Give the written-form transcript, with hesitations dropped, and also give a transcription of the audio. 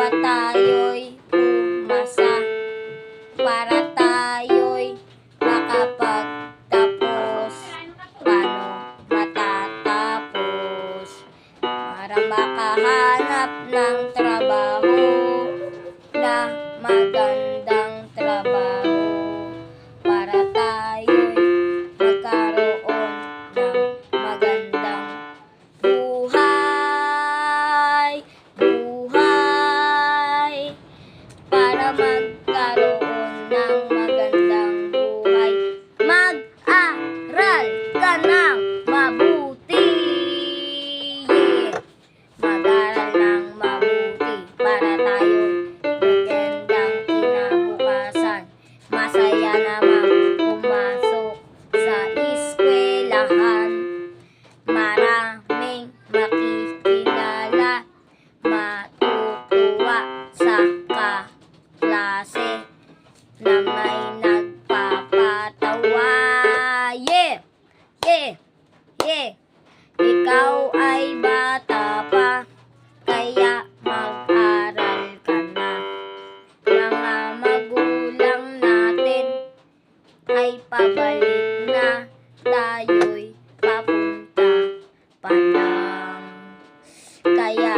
ba tayo'y pumasa para tayo'y makapagtapos? Paano matatapos? Para makahanap ng trabaho na magandang trabaho, para tayo'y magkaroon ng magandang buhay, para magkaroon ng magandang buhay. Mag-aral ka ng mabuti, mag-aral ng mabuti para tayo'y magandang kinabukasan. Masaya namang pumasok sa eskwelahan, maraming makikilala, matutuwa sa kaklase na may nagpapatawa. Yeah! Yeah! Yeah! Ikaw ay bata pa, kaya mag-aral ka na. Mga magulang natin ay pabalik na, tayo'y papunta pa lang. Kaya